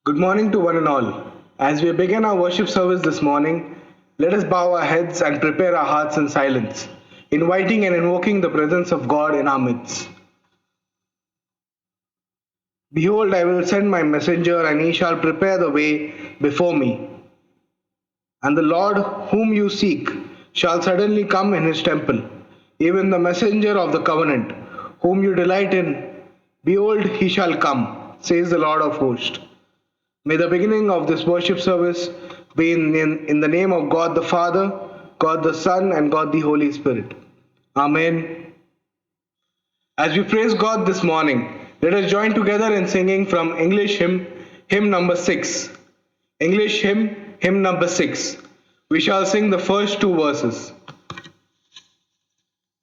Good morning to one and all. As we begin our worship service this morning, let us bow our heads and prepare our hearts in silence, inviting and invoking the presence of God in our midst. Behold, I will send my messenger, and he shall prepare the way before me. And the Lord whom you seek shall suddenly come in his temple, even the messenger of the covenant, whom you delight in. Behold, he shall come, says the Lord of hosts. May the beginning of this worship service be in the name of God the Father, God the Son, and God the Holy Spirit. Amen. As we praise God this morning, let us join together in singing from English hymn number 6. English hymn number 6. We shall sing the first two verses.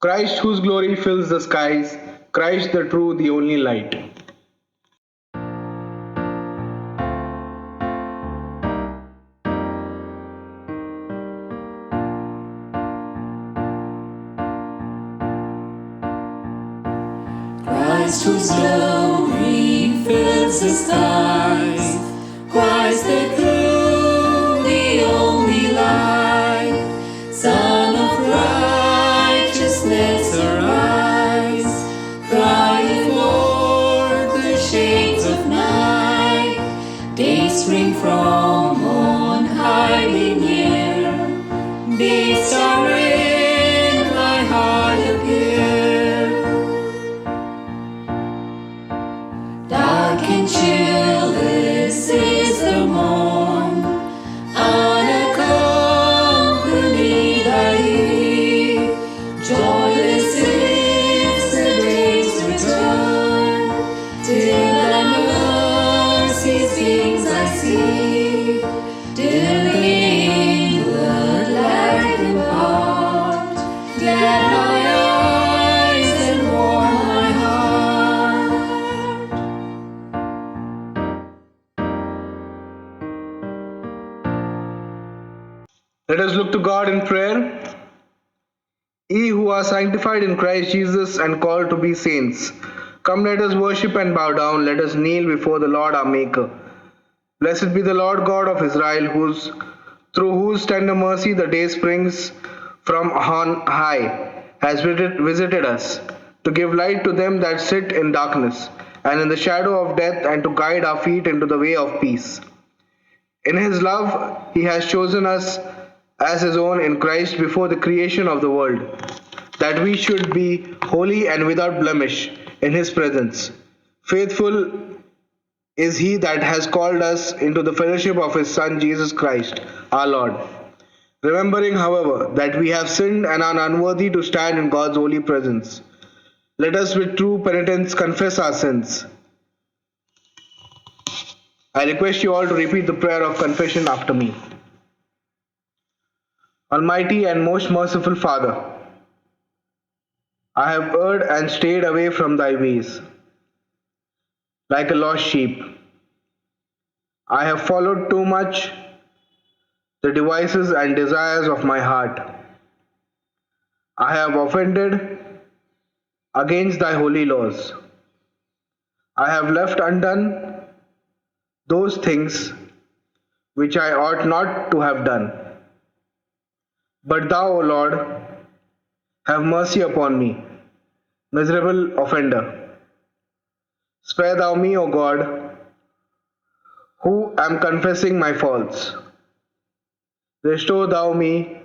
Christ whose glory fills the skies, Christ the true, the only light. Christ whose glory fills the skies, Christ the true, the only light, Son of righteousness arise, crying forth the shades of night, day spring from on high be near, be star in my heart appear. Dark and cheerless is the morn, unaccompanied by thee. Joyless is the day's return, till thy mercy's beams I see, till the inward light impart, glad my eyes and warm my heart. Let us look to God in prayer. Ye who are sanctified in Christ Jesus and called to be saints, come let us worship and bow down, let us kneel before the Lord our Maker. Blessed be the Lord God of Israel, through whose tender mercy the day springs from on high, has visited us, to give light to them that sit in darkness, and in the shadow of death, and to guide our feet into the way of peace. In his love, he has chosen us as his own in Christ before the creation of the world, that we should be holy and without blemish in his presence. Faithful is he that has called us into the fellowship of his Son Jesus Christ, our Lord. Remembering, however, that we have sinned and are unworthy to stand in God's holy presence, let us with true penitence confess our sins. I request you all to repeat the prayer of confession after me. Almighty and most merciful Father, I have erred and strayed away from thy ways. Like a lost sheep, I have followed too much the devices and desires of my heart. I have offended against thy holy laws. I have left undone those things which I ought not to have done. But thou, O Lord, have mercy upon me, miserable offender. Spare thou me, O God, who am confessing my faults. Restore thou me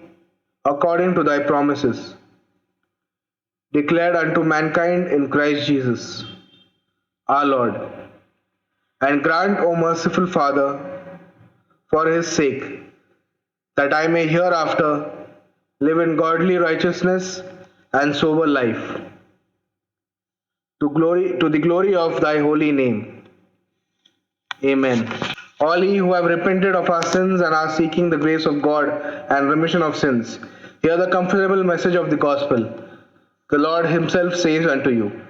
according to thy promises, declared unto mankind in Christ Jesus, our Lord. And grant, O merciful Father, for his sake, that I may hereafter live in godly righteousness and sober life, to the glory of thy holy name. Amen. All ye who have repented of our sins and are seeking the grace of God and remission of sins, hear the comfortable message of the gospel. The Lord himself says unto you,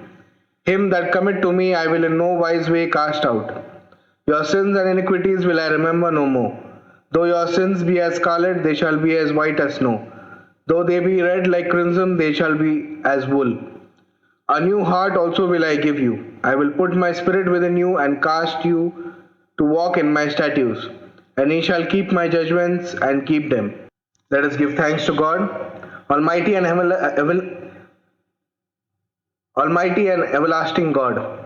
him that cometh to me I will in no wise way cast out. Your sins and iniquities will I remember no more. Though your sins be as scarlet, they shall be as white as snow. Though they be red like crimson, they shall be as wool. A new heart also will I give you. I will put my spirit within you and cast you to walk in my statutes, and he shall keep my judgments and keep them. Let us give thanks to God, Almighty and Almighty and everlasting God.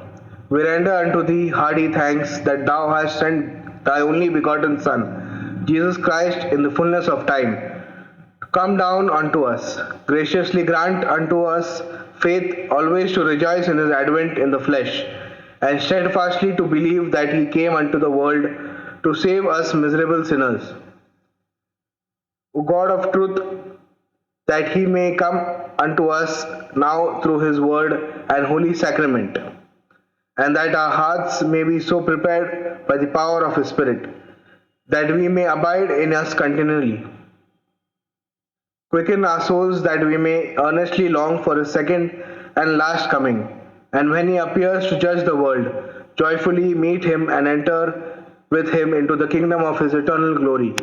We render unto thee hearty thanks that thou hast sent thy only begotten Son, Jesus Christ, in the fullness of time, to come down unto us. Graciously grant unto us faith always to rejoice in his advent in the flesh, and steadfastly to believe that he came unto the world to save us miserable sinners. O God of truth, that he may come unto us now through his word and holy sacrament, and that our hearts may be so prepared by the power of his Spirit, that we may abide in us continually. Quicken our souls that we may earnestly long for his second and last coming, and when he appears to judge the world, joyfully meet him and enter with him into the kingdom of his eternal glory.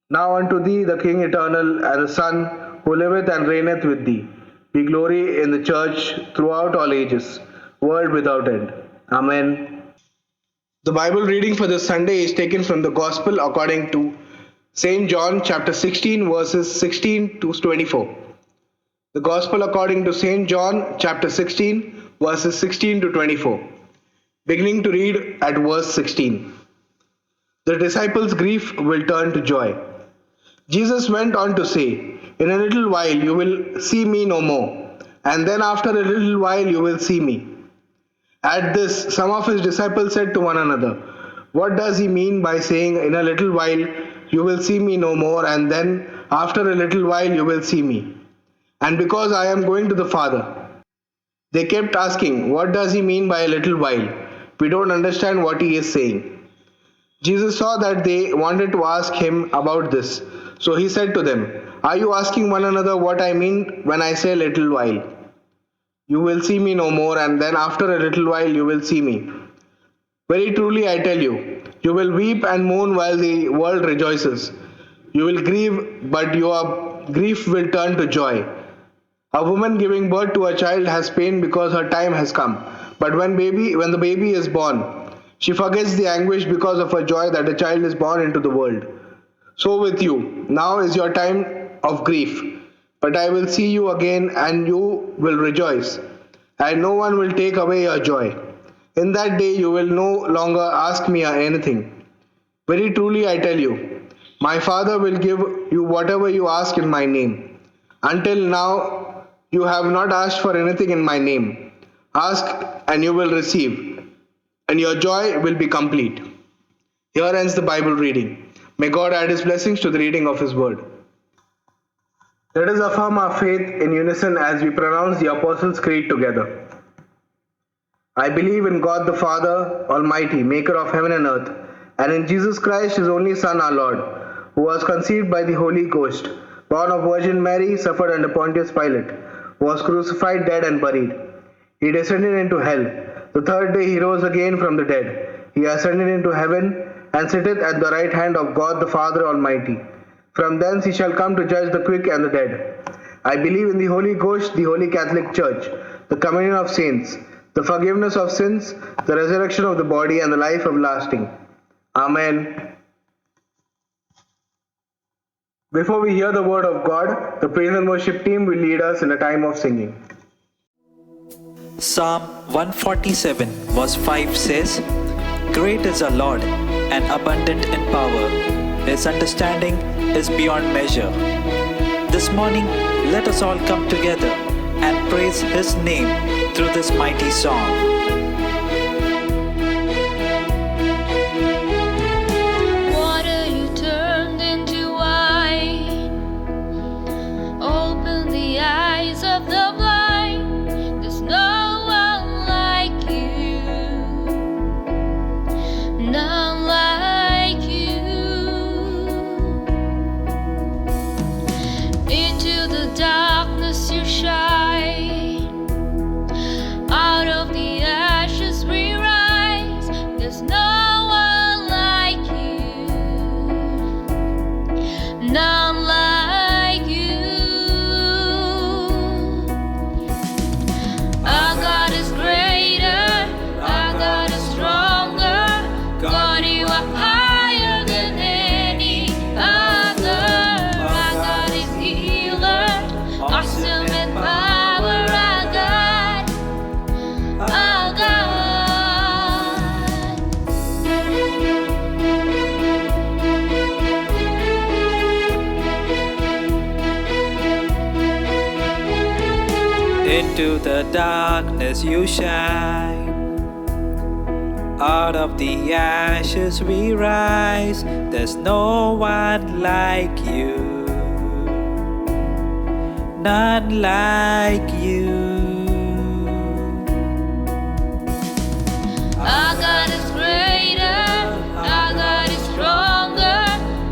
Now unto thee, the King eternal, and the Son, who liveth and reigneth with thee, be glory in the church throughout all ages, world without end. Amen. The Bible reading for this Sunday is taken from the Gospel according to St. John chapter 16 verses 16 to 24. The Gospel according to St. John chapter 16 verses 16 to 24. Beginning to read at verse 16. The disciples' grief will turn to joy. Jesus went on to say, in a little while you will see me no more, and then after a little while you will see me. At this, some of his disciples said to one another, what does he mean by saying, in a little while you will see me no more, and then after a little while you will see me? And because I am going to the Father. They kept asking, what does he mean by a little while? We don't understand what he is saying. Jesus saw that they wanted to ask him about this. So he said to them, are you asking one another what I mean when I say little while? You will see me no more, and then after a little while you will see me. Very truly I tell you, you will weep and mourn while the world rejoices. You will grieve, but your grief will turn to joy. A woman giving birth to a child has pain because her time has come. But when the baby is born, she forgets the anguish because of her joy that a child is born into the world. So with you, now is your time of grief, but I will see you again and you will rejoice, and no one will take away your joy. In that day you will no longer ask me anything. Very truly I tell you, my Father will give you whatever you ask in my name. Until now you have not asked for anything in my name. Ask and you will receive, and your joy will be complete. Here ends the Bible reading. May God add his blessings to the reading of his word. Let us affirm our faith in unison as we pronounce the Apostles' Creed together. I believe in God the Father Almighty, maker of heaven and earth, and in Jesus Christ, his only Son, our Lord, who was conceived by the Holy Ghost, born of Virgin Mary, suffered under Pontius Pilate, was crucified, dead, and buried. He descended into hell. The third day he rose again from the dead. He ascended into heaven and sitteth at the right hand of God the Father Almighty. From thence he shall come to judge the quick and the dead. I believe in the Holy Ghost, the Holy Catholic Church, the communion of saints, the forgiveness of sins, the resurrection of the body, and the life everlasting. Amen. Before we hear the word of God, the praise and worship team will lead us in a time of singing. Psalm 147 verse 5 says, great is our Lord and abundant in power. His understanding is beyond measure. This morning, let us all come together and praise his name through this mighty song. Water you turned into wine. Open the eyes of the blind. There's no one like you. None like you. Into the darkness you shine. Out of the Into the darkness you shine. Out of the ashes we rise. There's no one like you. None like you. Our God is greater, our God is stronger.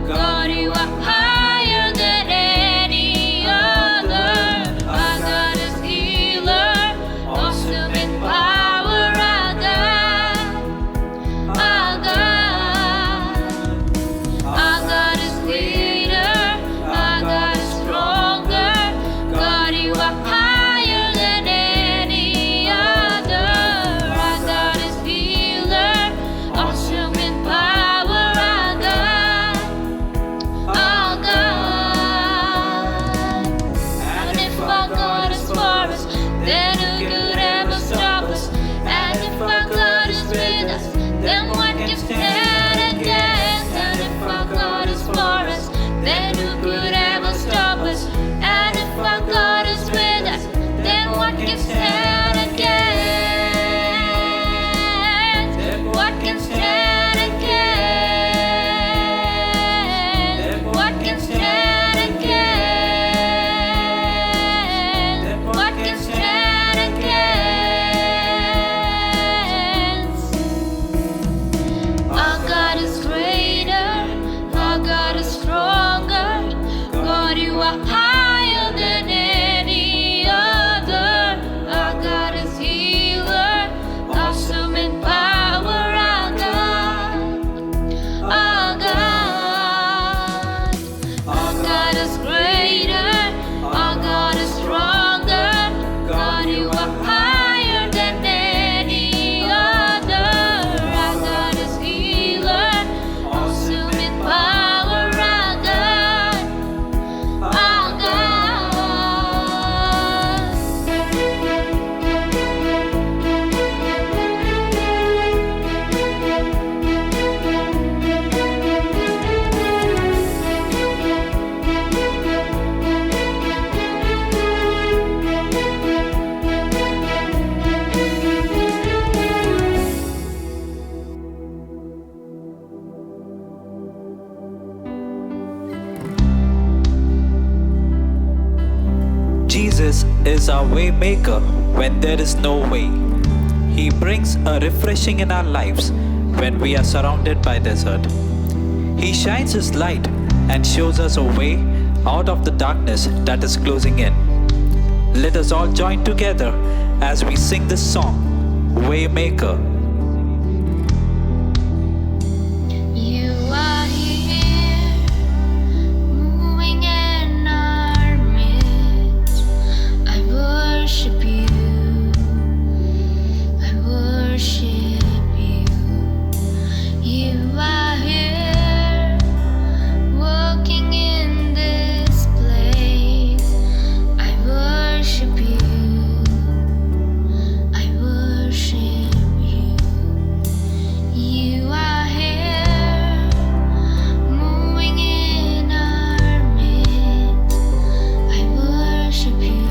God, you are higher than any other. Our God is healer, awesome in power. Our God is greater, our God is stronger. God, you are higher than any other. Our God is healer, awesome in power. Our God. And if our God is for us, then who could ever stop us? And if our God is with us, then what can stand against? And if our God is for us, then who could ever stop us? And if our God is with us, then what can stand against? What can stand against? What can stand against? What can stand against? Our God is greater, our God is stronger. God, you are higher than any other. Our God is healer, awesome in power. Our God is greater, our God is stronger. God, you are higher than any other. Our God is healer, awesome in power. Our Jesus is our way maker when there is no way. He brings a refreshing in our lives when we are surrounded by desert. He shines His light and shows us a way out of the darkness that is closing in. Let us all join together as we sing this song, Waymaker. You are here, moving in our midst. I worship you. I worship you. You are here, walking in this place. I worship you. I worship you. You are here, moving in our midst. I worship you.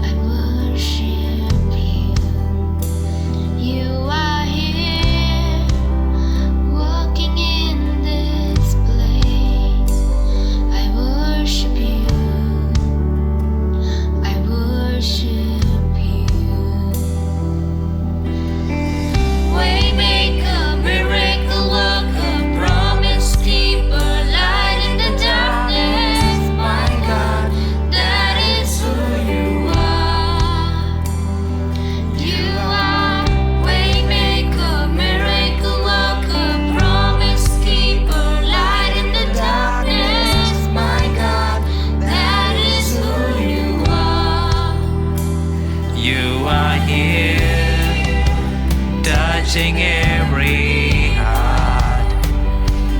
I worship you. You are here, walking in this place. I worship you. I worship you. Waymaker, miracle worker, promise keeper, light in the darkness, my God, that is who you are. You are waymaker, miracle worker, promise keeper, light in the darkness, my God, that is who you are. You are here, touching every heart.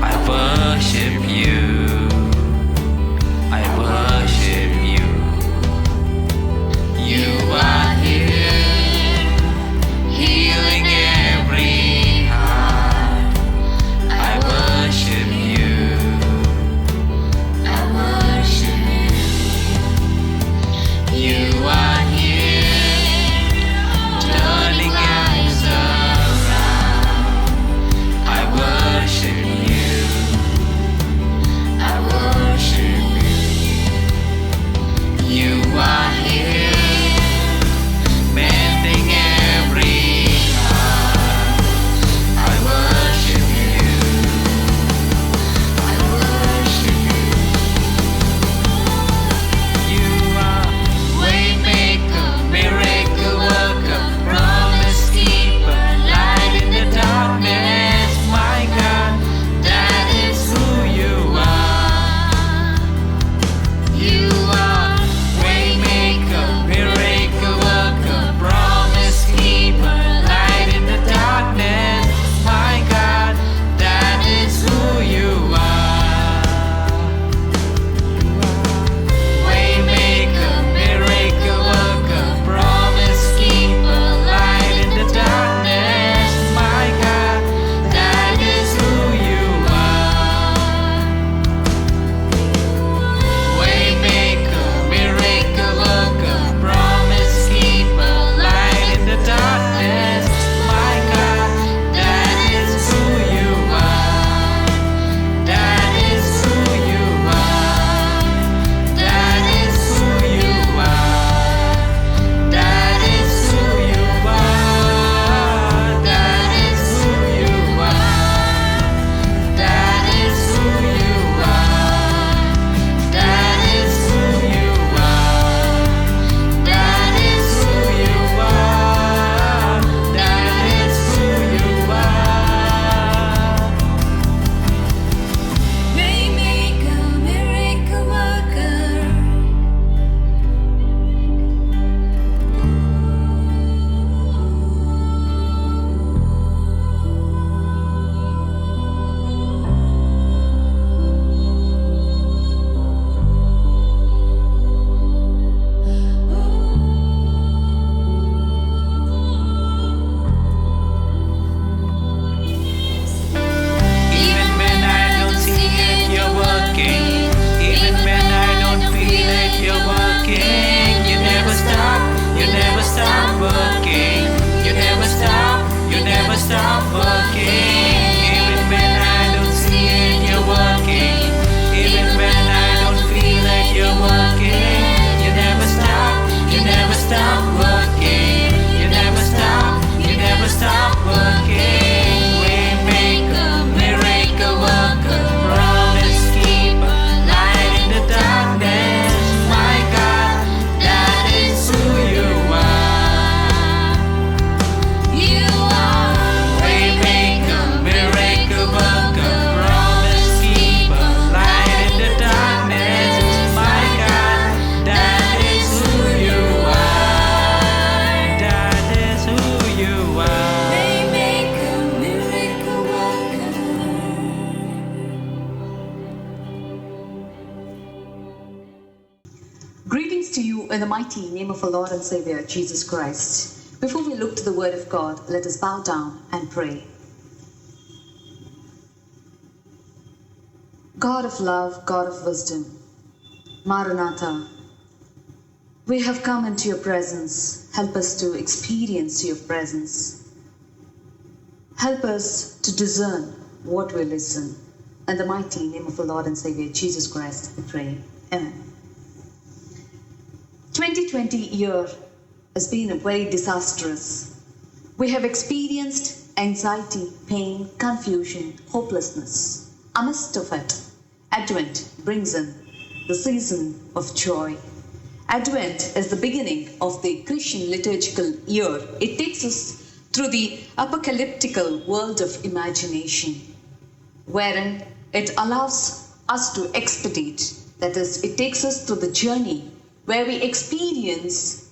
I worship you. I worship you. You are here, healing every heart. I worship you. I worship you. You stop working. Even when I don't see it, you're working. Even when I don't feel like you're working, you never stop working. You never stop working. Waymaker, miracle worker, promise keeper, light in the darkness. My God, that is who you are. You are Waymaker, miracle worker, promise keeper, light in the darkness. My God, that is who you are. That is who you are. Waymaker, miracle worker. Greetings to you in the mighty name of our Lord and Savior, Jesus Christ. Before we look to the Word of God, let us bow down and pray. God of love, God of wisdom, Maranatha, we have come into your presence. Help us to experience your presence. Help us to discern what we listen. In the mighty name of our Lord and Savior, Jesus Christ, we pray. Amen. 2020 year has been very disastrous. We have experienced anxiety, pain, confusion, hopelessness. Amidst of it, Advent brings in the season of joy. Advent is the beginning of the Christian liturgical year. It takes us through the apocalyptical world of imagination, wherein it allows us to expedite. That is, it takes us through the journey where we experience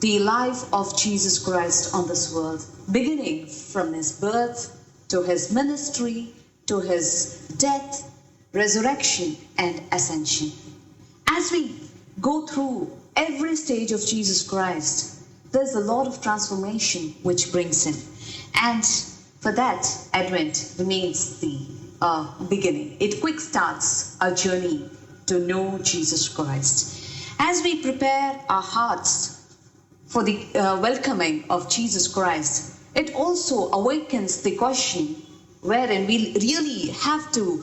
the life of Jesus Christ on this world, beginning from his birth to his ministry, to his death, resurrection, and ascension. As we go through every stage of Jesus Christ, there's a lot of transformation which brings him. And for that, Advent remains the beginning. It quick starts our journey to know Jesus Christ. As we prepare our hearts for the welcoming of Jesus Christ, it also awakens the question wherein we really have to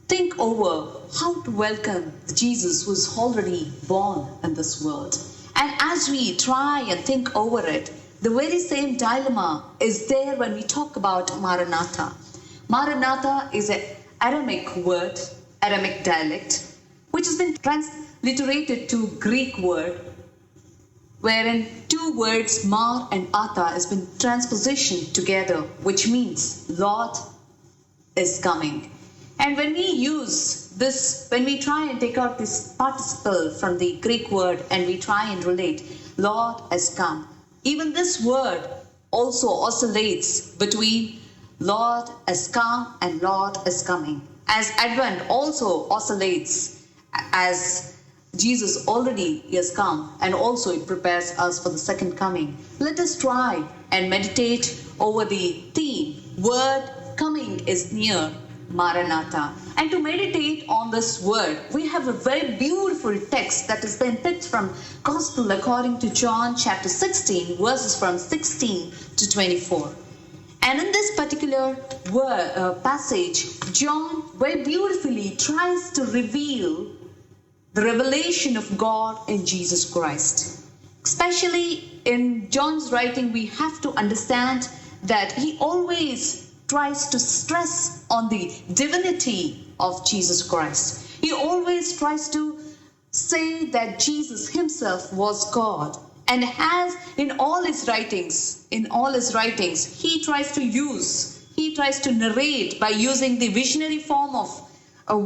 think over how to welcome Jesus who is already born in this world. And as we try and think over it, the very same dilemma is there when we talk about Maranatha. Maranatha is an Aramaic word, Aramaic dialect, which has been transliterated to Greek word, wherein two words, Mar and Atha, has been transpositioned together, which means Lord is coming. And when we use this, when we try and take out this participle from the Greek word and we try and relate, Lord has come. Even this word also oscillates between Lord has come and Lord is coming. As Advent also oscillates as Jesus already has come, and also it prepares us for the second coming. Let us try and meditate over the theme, word coming is near, Maranatha. And to meditate on this word, we have a very beautiful text that has been picked from Gospel according to John chapter 16, verses from 16 to 24. And in this particular passage, John very beautifully tries to reveal the revelation of God in Jesus Christ. Especially in John's writing, we have to understand that he always tries to stress on the divinity of Jesus Christ. He always tries to say that Jesus himself was God, and has in all his writings, he tries to narrate by using the visionary form of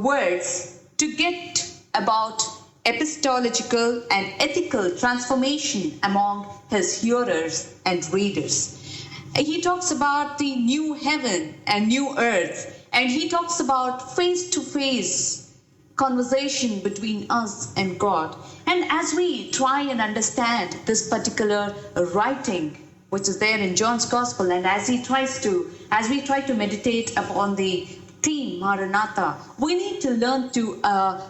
words to get about epistological and ethical transformation among his hearers and readers. He talks about the new heaven and new earth, and he talks about face-to-face conversation between us and God. And as we try and understand this particular writing which is there in John's Gospel, and as we try to meditate upon the theme Maranatha, we need to learn to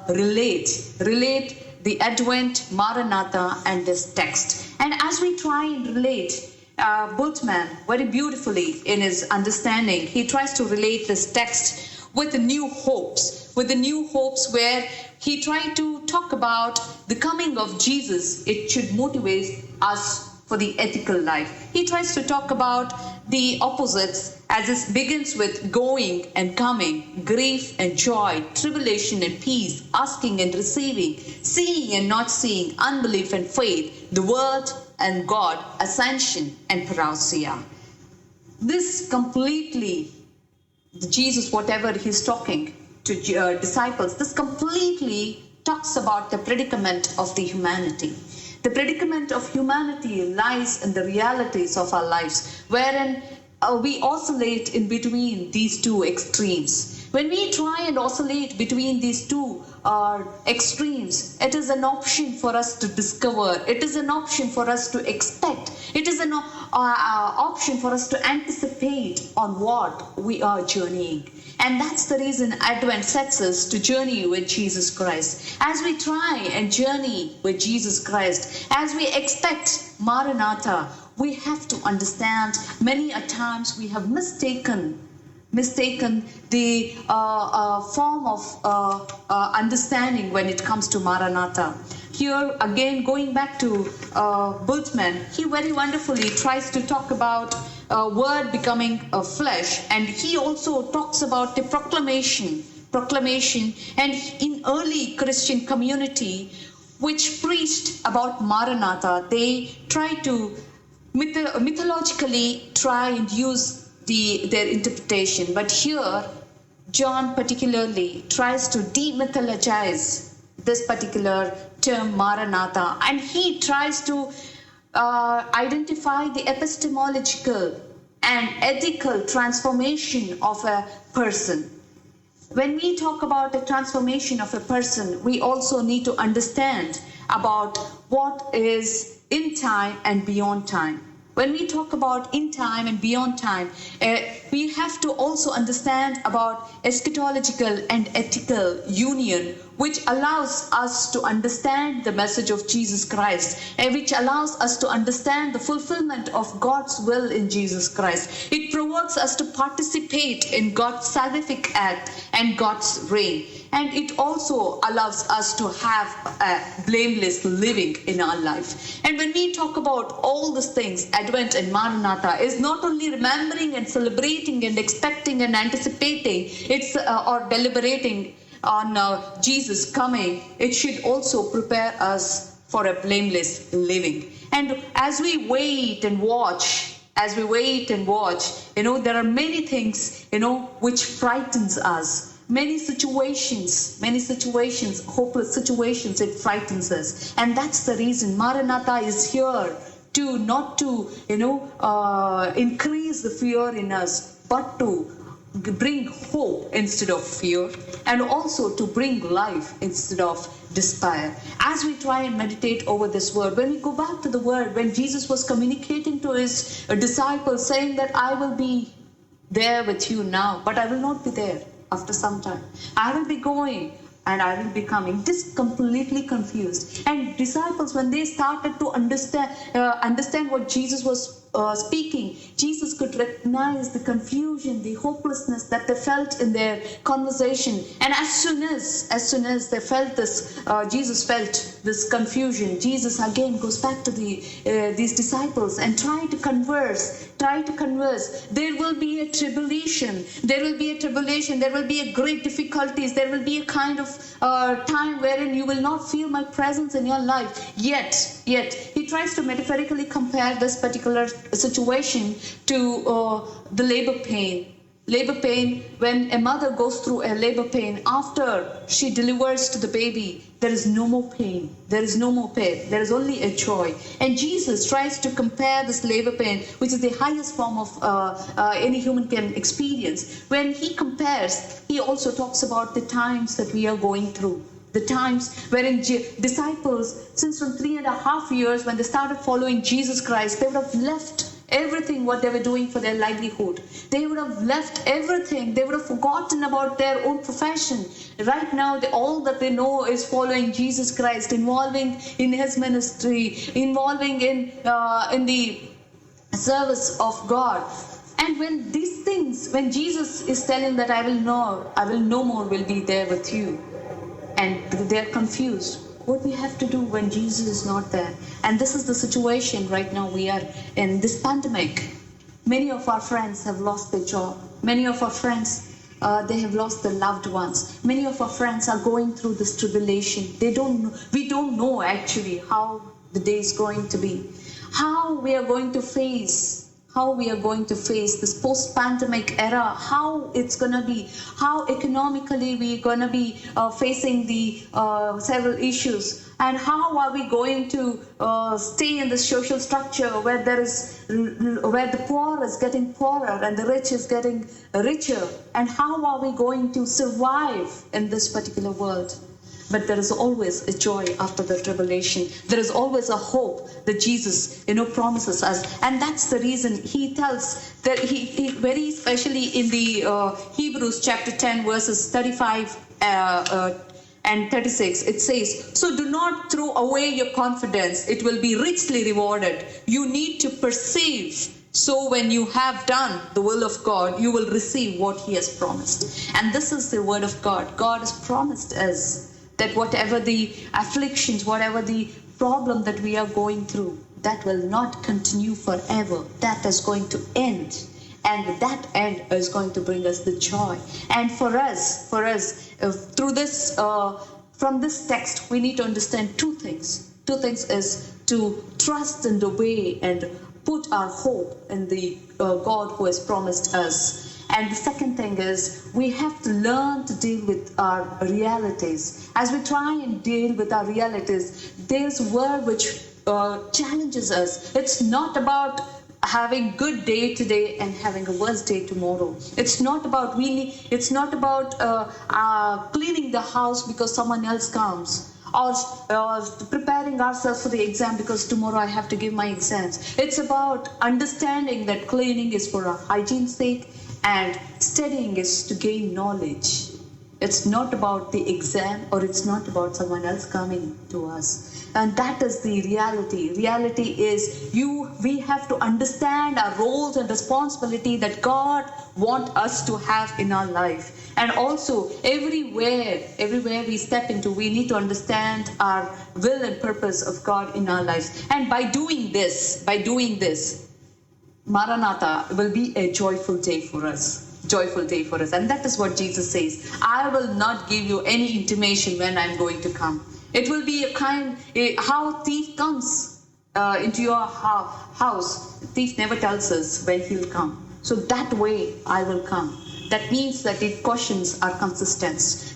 relate the Advent, Maranatha, and this text. And as we try and relate, Bultmann, very beautifully in his understanding, he tries to relate this text with the new hopes, where he tried to talk about the coming of Jesus. It should motivate us for the ethical life. He tries to talk about the opposites as it begins with going and coming, grief and joy, tribulation and peace, asking and receiving, seeing and not seeing, unbelief and faith, the word and God, ascension and parousia. This completely, Jesus, whatever he's talking to disciples, this completely talks about the predicament of the humanity. The predicament of humanity lies in the realities of our lives, wherein we oscillate in between these two extremes. When we try and oscillate between these two extremes, it is an option for us to discover, it is an option for us to expect, it is an option for us to anticipate on what we are journeying. And that's the reason Advent sets us to journey with Jesus Christ. As we try and journey with Jesus Christ, as we expect Maranatha, we have to understand many a times we have mistaken the form of understanding when it comes to Maranatha. Here again, going back to Bultmann, he very wonderfully tries to talk about word becoming flesh, and he also talks about the proclamation. And in early Christian community, which preached about Maranatha, they try to mythologically try and use their interpretation. But here, John particularly tries to demythologize this particular term Maranatha, and he tries to identify the epistemological and ethical transformation of a person. When we talk about the transformation of a person, we also need to understand about what is in time and beyond time. When we talk about in time and beyond time, we have to also understand about eschatological and ethical union, which allows us to understand the message of Jesus Christ, and which allows us to understand the fulfillment of God's will in Jesus Christ. It provokes us to participate in God's salvific act and God's reign. And it also allows us to have a blameless living in our life. And when we talk about all these things, Advent and Maranatha is not only remembering and celebrating and expecting and anticipating, it's or deliberating on Jesus coming. It should also prepare us for a blameless living. And as we wait and watch, there are many things, which frightens us. Many situations, hopeless situations, it frightens us. And that's the reason Maranatha is here to not to, increase the fear in us, but to bring hope instead of fear, and also to bring life instead of despair. As we try and meditate over this word, when we go back to the word, when Jesus was communicating to his disciples, saying that I will be there with you now, but I will not be there after some time. I will be going and I will be coming. Just completely confused. And disciples, when they started to understand what Jesus was speaking, Jesus could recognize the confusion, the hopelessness that they felt in their conversation. And as soon as they felt this, Jesus felt this confusion. Jesus again goes back to these disciples and try to converse. There will be a tribulation. There will be a great difficulties. There will be a kind of time wherein you will not feel my presence in your life. Yet, he tries to metaphorically compare this particular situation to the labor pain. Labor pain, when a mother goes through a labor pain, after she delivers to the baby, there is no more pain. There is There is only a joy. And Jesus tries to compare this labor pain, which is the highest form of any human can experience. When he compares, he also talks about the times that we are going through. The times wherein disciples, since from 3.5 years, when they started following Jesus Christ, they would have left everything what they were doing for their livelihood. They would have left everything. They would have forgotten about their own profession. Right now, all that they know is following Jesus Christ, involving in his ministry, involving in the service of God. And when these things, when Jesus is telling that I will no more will be there with you, and they're confused. What we have to do when Jesus is not there? And this is the situation right now we are in this pandemic. Many of our friends have lost their job. Many of our friends, they have lost their loved ones. Many of our friends are going through this tribulation. We don't know actually how the day is going to be, how we are going to face this post-pandemic era, how it's going to be, how economically we're going to be facing the several issues, and how are we going to stay in the social structure where the poor is getting poorer and the rich is getting richer, and how are we going to survive in this particular world. But there is always a joy after the tribulation. There is always a hope that Jesus, promises us. And that's the reason he tells that he very especially in the Hebrews chapter 10 verses 35 and 36, it says, so do not throw away your confidence. It will be richly rewarded. You need to perceive. So when you have done the will of God, you will receive what he has promised. And this is the word of God. God has promised us that whatever the afflictions, whatever the problem that we are going through, that will not continue forever. That is going to end. And that end is going to bring us the joy. And for us, through this, from this text, we need to understand two things. Two things is to trust and obey and put our hope in the God who has promised us. And the second thing is we have to learn to deal with our realities. As we try and deal with our realities, there's a word which challenges us. It's not about having good day today and having a worse day tomorrow. It's not about cleaning the house because someone else comes, or preparing ourselves for the exam because tomorrow I have to give my exams. It's about understanding that cleaning is for our hygiene's sake and studying is to gain knowledge. It's not about the exam, or it's not about someone else coming to us. And that is the reality. Reality is we have to understand our roles and responsibility that God wants us to have in our life. And also everywhere we step into, we need to understand our will and purpose of God in our lives. And by doing this, Maranatha will be a joyful day for us. And that is what Jesus says. I will not give you any intimation when I'm going to come. It will be how thief comes into your house. The thief never tells us when he'll come. So that way I will come. That means that it cautions our consistence.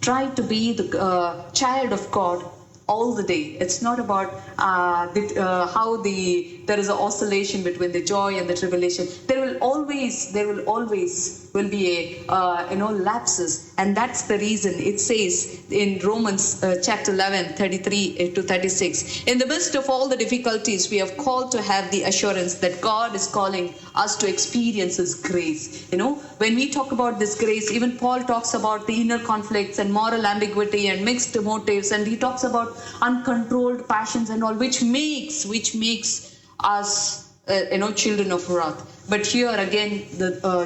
Try to be the child of God all the day. It's not about there is an oscillation between the joy and the tribulation. There will always be a lapses, and that's the reason it says in Romans chapter 11 33 to 36, in the midst of all the difficulties we have called to have the assurance that God is calling us to experience his grace. When we talk about this grace, even Paul talks about the inner conflicts and moral ambiguity and mixed motives, and he talks about uncontrolled passions and all, which makes us children of wrath. But here again,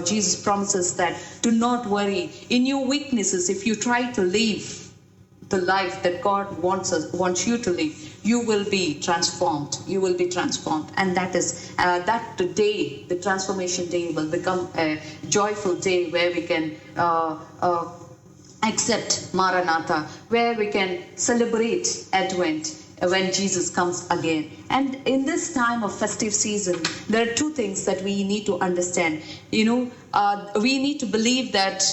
Jesus promises that do not worry. In your weaknesses, if you try to live the life that God wants you to live, you will be transformed. And that is that day, the transformation day, will become a joyful day where we can accept Maranatha, where we can celebrate Advent when Jesus comes again. And in this time of festive season, there are two things that we need to understand. We need to believe that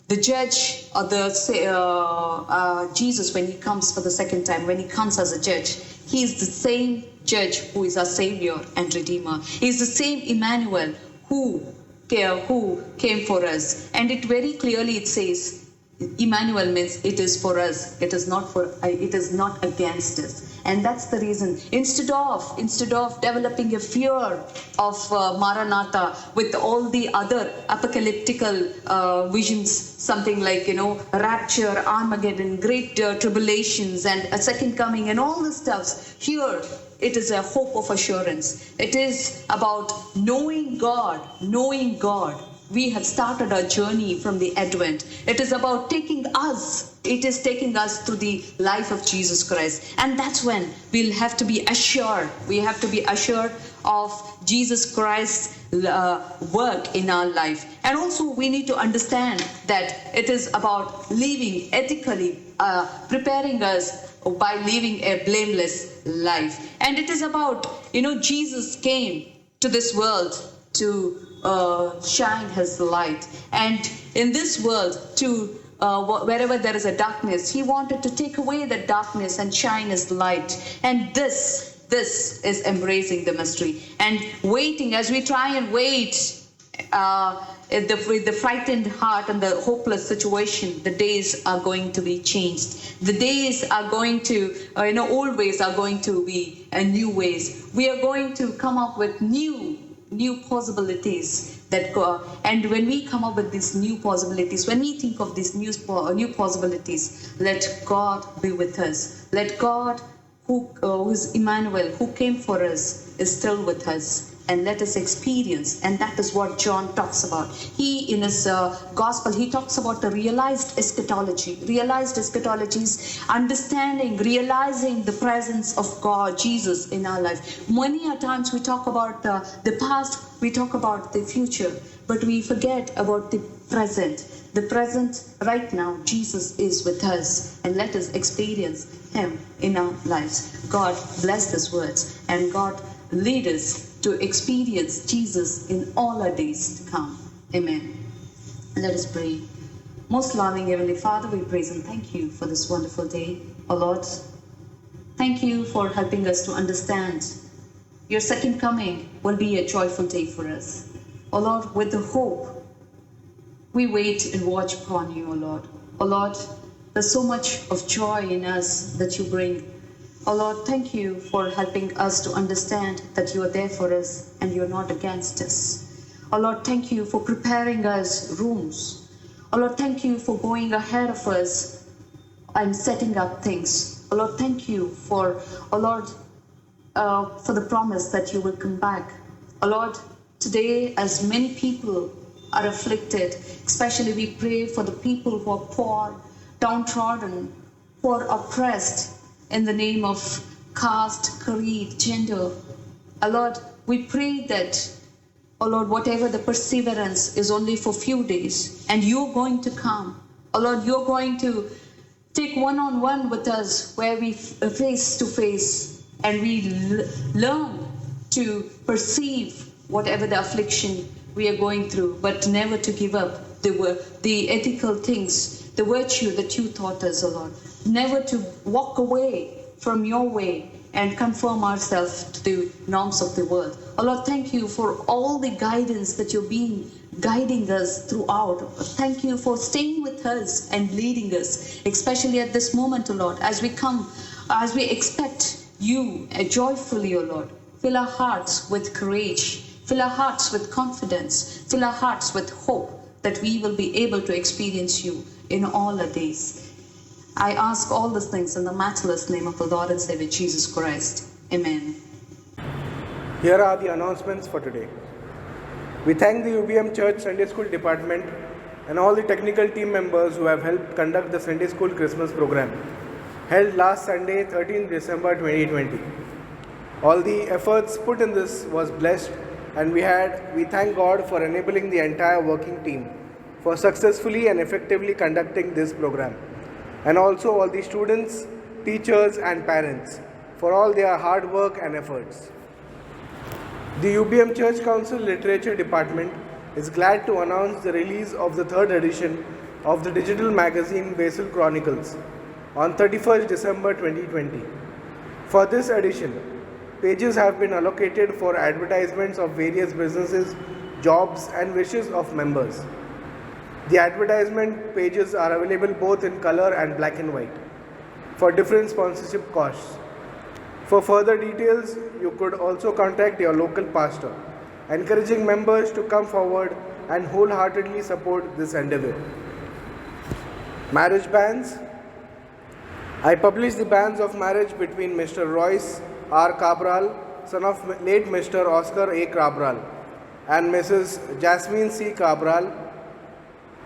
the judge or Jesus, when he comes for the second time, when he comes as a judge, he is the same judge who is our Savior and Redeemer. He is the same Emmanuel who came for us. And it very clearly it says, Emmanuel means it is for us. It is not against us. And that's the reason. Instead of developing a fear of Maranatha with all the other apocalyptical visions, something like rapture, Armageddon, great tribulations, and a second coming, and all this stuff. Here, it is a hope of assurance. It is about knowing God, knowing God. We have started our journey from the Advent. It is about taking us through the life of Jesus Christ. And that's when we'll have to be assured. We have to be assured of Jesus Christ's work in our life. And also we need to understand that it is about living ethically, preparing us by living a blameless life. And it is about, Jesus came to this world to shine his light. And in this world, wherever there is a darkness, he wanted to take away the darkness and shine his light. And this is embracing the mystery and waiting. As we try and wait with the frightened heart and the hopeless situation, the days are going to be changed. The days are going to, old ways are going to be new ways. We are going to come up with new possibilities that go. And when we come up with these new possibilities, when we think of these new possibilities, let God be with us. Let God, who is Emmanuel, who came for us, is still with us. And let us experience. And that is what John talks about. He, in his gospel, he talks about the realized eschatology. Realized eschatology is understanding, realizing the presence of God, Jesus in our life. Many a times we talk about the past, we talk about the future, but we forget about the present. The present, right now, Jesus is with us, and let us experience him in our lives. God bless these words, and God lead us to experience Jesus in all our days to come. Amen. Let us pray. Most loving Heavenly Father, we praise and thank you for this wonderful day. O Lord, thank you for helping us to understand your second coming will be a joyful day for us. O Lord, with the hope, we wait and watch upon you, O Lord. O Lord, there's so much of joy in us that you bring. Oh Lord, thank you for helping us to understand that you are there for us and you're not against us. Oh Lord, thank you for preparing us rooms. Oh Lord, thank you for going ahead of us and setting up things. Oh Lord, thank you for, for the promise that you will come back. Oh Lord, today as many people are afflicted, especially we pray for the people who are poor, downtrodden, who are oppressed, in the name of caste, creed, gender. Oh Lord, we pray that, oh Lord, whatever the perseverance is only for few days, and you're going to come. Oh Lord, you're going to take one-on-one with us, where we face to face, and we learn to perceive whatever the affliction we are going through, but never to give up the ethical things, the virtue that you taught us, oh Lord. Never to walk away from your way and conform ourselves to the norms of the world. Oh Lord, thank you for all the guidance that you've been guiding us throughout. Thank you for staying with us and leading us, especially at this moment, oh Lord, as we expect you joyfully, oh Lord. Fill our hearts with courage, fill our hearts with confidence, fill our hearts with hope that we will be able to experience you in all our days. I ask all these things in the matchless name of the Lord and Savior Jesus Christ. Amen. Here are the announcements for today. We thank the UBM Church Sunday School Department and all the technical team members who have helped conduct the Sunday School Christmas program held last Sunday, 13th December 2020. All the efforts put in this was blessed, and we thank God for enabling the entire working team for successfully and effectively conducting this program. And also all the students, teachers and parents for all their hard work and efforts. The UBM Church Council Literature Department is glad to announce the release of the third edition of the digital magazine Basil Chronicles on 31st December 2020. For this edition, pages have been allocated for advertisements of various businesses, jobs and wishes of members. The advertisement pages are available both in color and black and white for different sponsorship costs. For further details, you could also contact your local pastor, encouraging members to come forward and wholeheartedly support this endeavor. Marriage bans. I published the bans of marriage between Mr. Royce R. Cabral, son of late Mr. Oscar A. Cabral, and Mrs. Jasmine C. Cabral,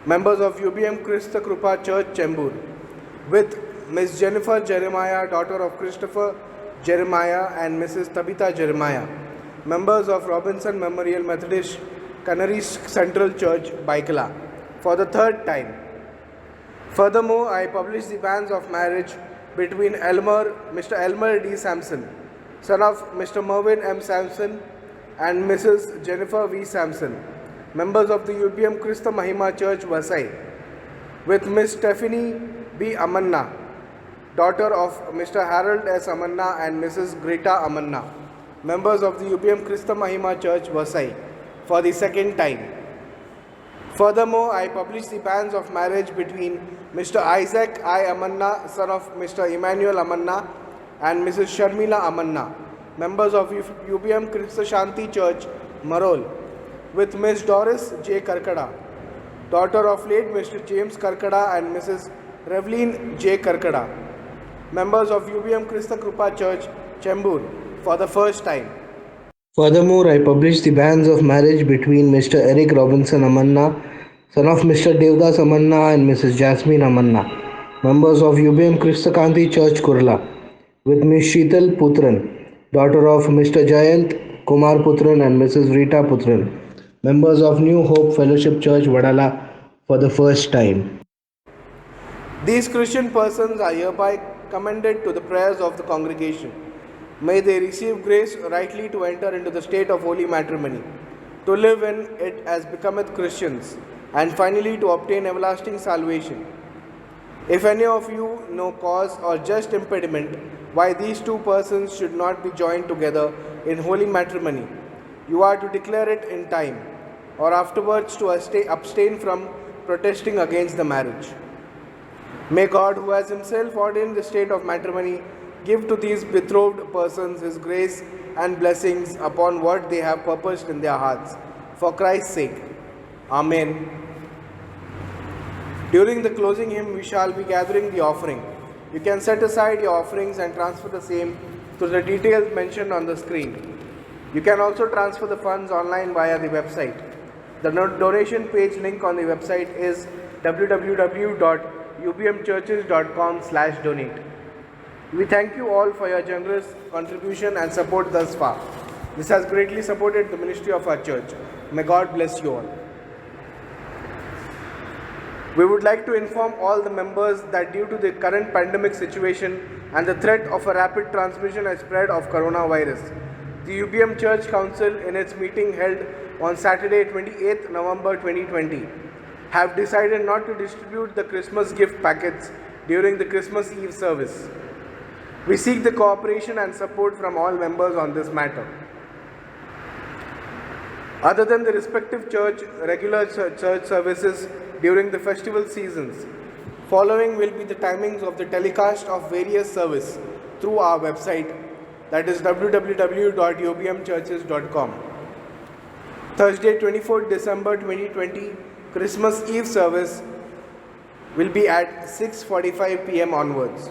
members of UBM Christa Krupa Church, Chembur, with Ms. Jennifer Jeremiah, daughter of Christopher Jeremiah, and Mrs. Tabitha Jeremiah, members of Robinson Memorial Methodist Canary Central Church, Baikala, for the third time. Furthermore, I publish the banns of marriage between Mr. Elmer D. Sampson, son of Mr. Mervyn M. Sampson, and Mrs. Jennifer V. Sampson, members of the UBM Christa Mahima Church, Vasai, with Miss Stephanie B. Amanna, daughter of Mr. Harold S. Amanna and Mrs. Greta Amanna, members of the UBM Christa Mahima Church, Vasai, for the second time. Furthermore, I publish the banns of marriage between Mr. Isaac I. Amanna, son of Mr. Emmanuel Amanna, and Mrs. Sharmila Amanna, members of UBM Christa Shanti Church, Marol, with Ms. Doris J. Karkada, daughter of late Mr. James Karkada and Mrs. Revlin J. Karkada, members of UBM Christa Krupa Church, Chembur, for the first time. Furthermore, I publish the banns of marriage between Mr. Eric Robinson Amanna, son of Mr. Devdas Amanna and Mrs. Jasmine Amanna, members of UBM Christa Kanti Church, Kurla, with Ms. Sheetal Putran, daughter of Mr. Jayant Kumar Putran and Mrs. Rita Putran, members of New Hope Fellowship Church, Vadala, for the first time. These Christian persons are hereby commended to the prayers of the congregation. May they receive grace rightly to enter into the state of holy matrimony, to live in it as becometh Christians, and finally to obtain everlasting salvation. If any of you know cause or just impediment why these two persons should not be joined together in holy matrimony, you are to declare it in time, or afterwards to abstain from protesting against the marriage. May God, who has himself ordained the state of matrimony, give to these betrothed persons his grace and blessings upon what they have purposed in their hearts. For Christ's sake. Amen. During the closing hymn, we shall be gathering the offering. You can set aside your offerings and transfer the same to the details mentioned on the screen. You can also transfer the funds online via the website. The donation page link on the website is www.ubmchurches.com/donate. We thank you all for your generous contribution and support thus far. This has greatly supported the ministry of our church. May God bless you all. We would like to inform all the members that due to the current pandemic situation and the threat of a rapid transmission and spread of coronavirus, the UBM Church Council in its meeting held on Saturday 28th November 2020 have decided not to distribute the Christmas gift packets during the Christmas Eve service. We seek the cooperation and support from all members on this matter. Other than the respective regular church services during the festival seasons, following will be the timings of the telecast of various service through our website, that is www.ubmchurches.com. Thursday 24th December 2020 Christmas Eve service will be at 6:45 p.m. onwards.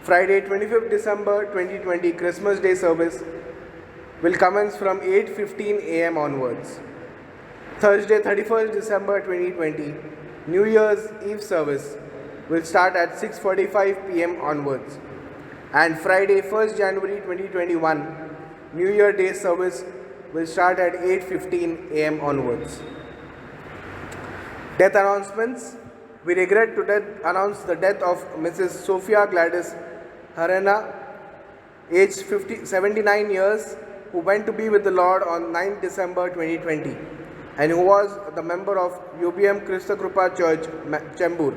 Friday 25th December 2020 Christmas Day service will commence from 8:15 a.m. onwards. Thursday 31st December 2020 New Year's Eve service will start at 6:45 p.m. onwards. And Friday 1st January 2021 New Year Day service will start at 8:15 a.m. onwards. Death announcements. We regret to announce the death of Mrs. Sophia Gladys Harena, aged 79 years, who went to be with the Lord on 9 December 2020 and who was the member of UBM Christa Krupa Church, Chembur.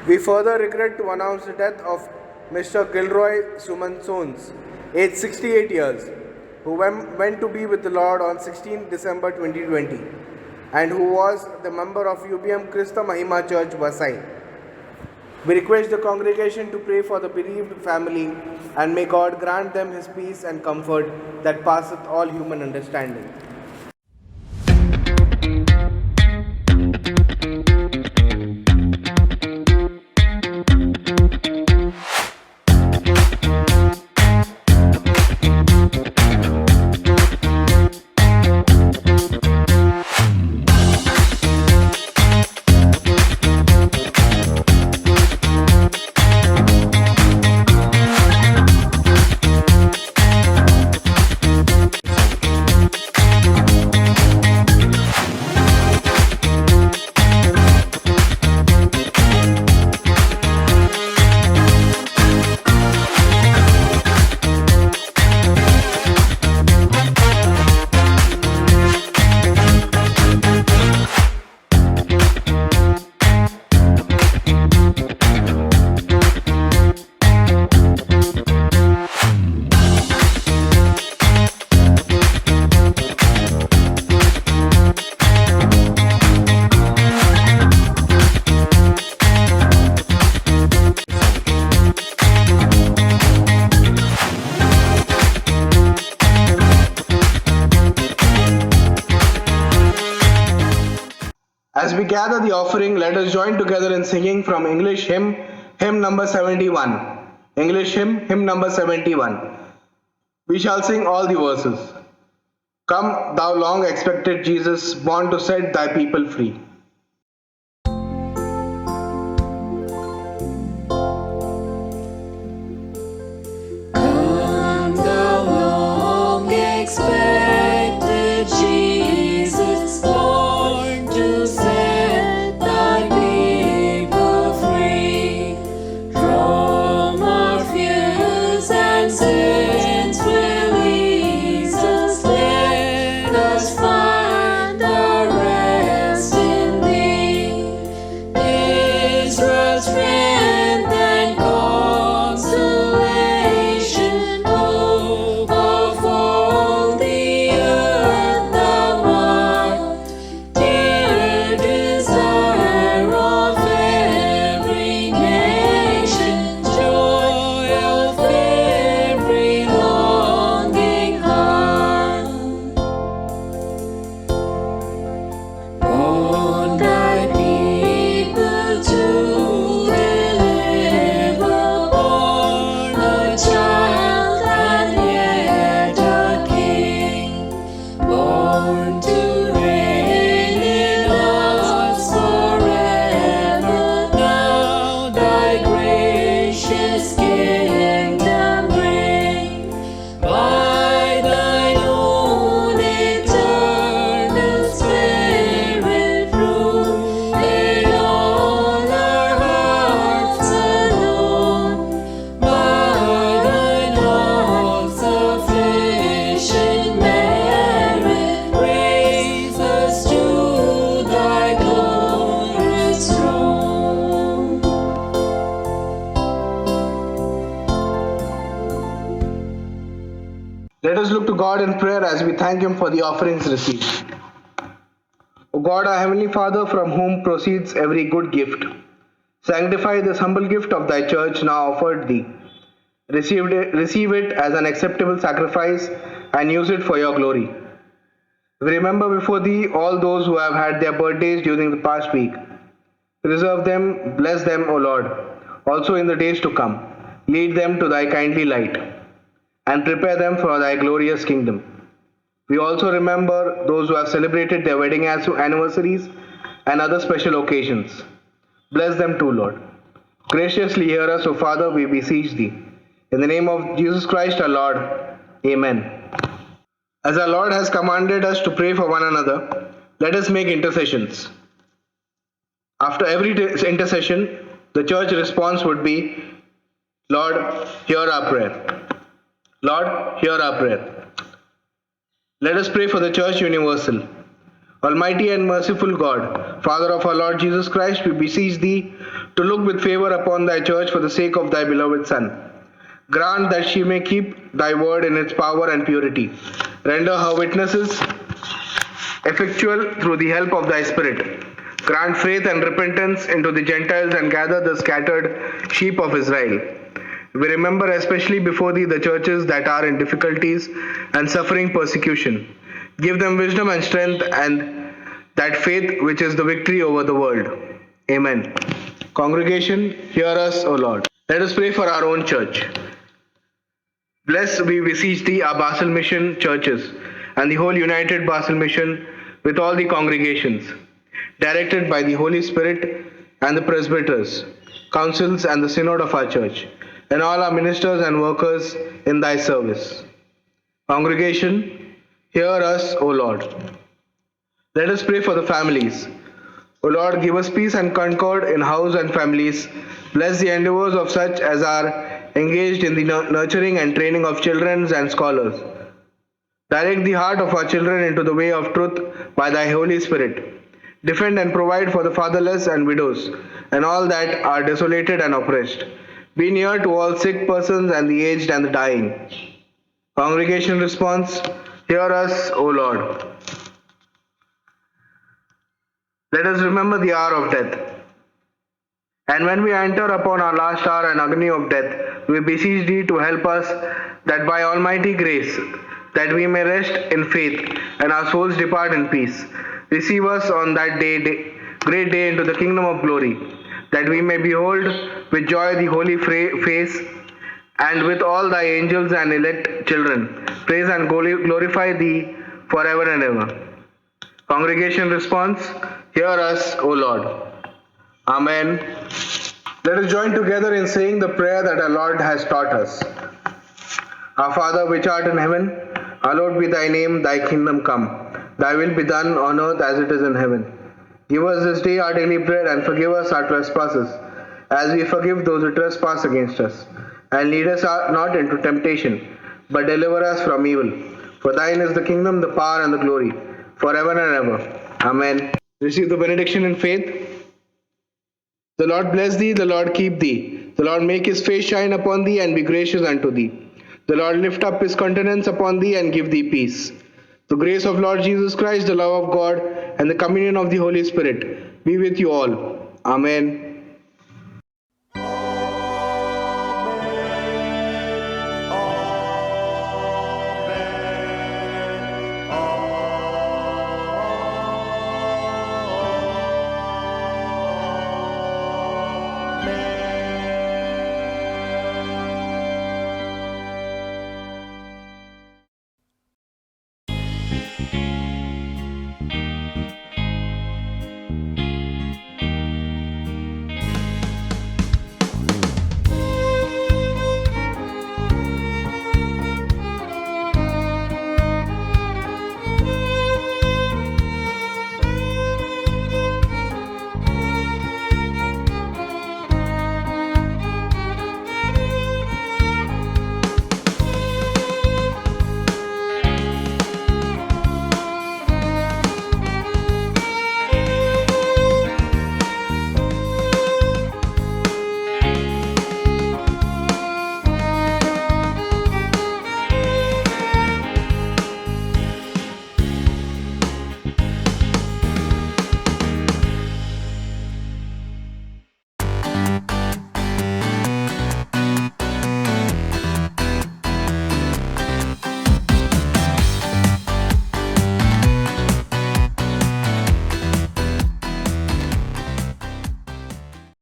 We further regret to announce the death of Mr. Gilroy Suman Sons, aged 68 years, who went to be with the Lord on 16 December 2020 and who was the member of UBM Christa Mahima Church, Vasai. We request the congregation to pray for the bereaved family and may God grant them his peace and comfort that passeth all human understanding. As we gather the offering, let us join together in singing from English hymn number 71. English hymn number 71. We shall sing all the verses. Come, thou long expected Jesus, born to set thy people free. Come, thou long expected Jesus, born to set thy people free from our fears and sins. Release us, let us find our rest in thee. Israel's strength and consolation, hope of all the earth thou art, dear desire of every nation, joy of every longing heart. On thy people to deliver, born a child and yet a king, born to reign in us forever. Now thy gracious kingdom bring, by thine own eternal Spirit rule in all our hearts alone. By thine all-sufficient merit, raise us to thy glorious throne. Let us look to God in prayer as we thank Him for the offerings received. O God, our Heavenly Father, from whom proceeds every good gift, sanctify this humble gift of thy church now offered thee. Receive it as an acceptable sacrifice and use it for your glory. We remember before thee all those who have had their birthdays during the past week. Preserve them, bless them, O Lord, also in the days to come. Lead them to thy kindly light and prepare them for thy glorious kingdom. We also remember those who have celebrated their wedding anniversaries and other special occasions. Bless them too, Lord. Graciously hear us, O Father, we beseech thee. In the name of Jesus Christ our Lord. Amen. As our Lord has commanded us to pray for one another, let us make intercessions. After every intercession, the church response would be, Lord, hear our prayer. Lord, hear our prayer. Let us pray for the Church Universal. Almighty and merciful God, Father of our Lord Jesus Christ, we beseech thee to look with favor upon thy church for the sake of thy beloved Son. Grant that she may keep thy word in its power and purity. Render her witnesses effectual through the help of thy Spirit. Grant faith and repentance into the Gentiles and gather the scattered sheep of Israel. We remember especially before thee the churches that are in difficulties and suffering persecution. Give them wisdom and strength and that faith which is the victory over the world. Amen. Congregation, hear us, O Lord. Let us pray for our own church. Bless, we beseech thee, our Basel Mission churches and the whole United Basel Mission with all the congregations, directed by the Holy Spirit and the presbyters, councils and the synod of our church, and all our ministers and workers in thy service. Congregation, hear us, O Lord. Let us pray for the families. O Lord, give us peace and concord in house and families. Bless the endeavors of such as are engaged in the nurturing and training of children and scholars. Direct the heart of our children into the way of truth by thy Holy Spirit. Defend and provide for the fatherless and widows, and all that are desolated and oppressed. Be near to all sick persons and the aged and the dying. Congregation response, hear us, O Lord. Let us remember the hour of death. And when we enter upon our last hour and agony of death, we beseech thee to help us, that by almighty grace, that we may rest in faith and our souls depart in peace. Receive us on that day great day into the kingdom of glory, that we may behold with joy the holy face, and with all thy angels and elect children, praise and glorify thee forever and ever. Congregation response, hear us, O Lord. Amen. Let us join together in saying the prayer that our Lord has taught us. Our Father which art in heaven, hallowed be thy name, thy kingdom come. Thy will be done on earth as it is in heaven. Give us this day our daily bread, and forgive us our trespasses, as we forgive those who trespass against us. And lead us not into temptation, but deliver us from evil. For thine is the kingdom, the power, and the glory, forever and ever. Amen. Receive the benediction in faith. The Lord bless thee, the Lord keep thee. The Lord make his face shine upon thee and be gracious unto thee. The Lord lift up his countenance upon thee and give thee peace. The grace of Lord Jesus Christ, the love of God, and the communion of the Holy Spirit be with you all. Amen.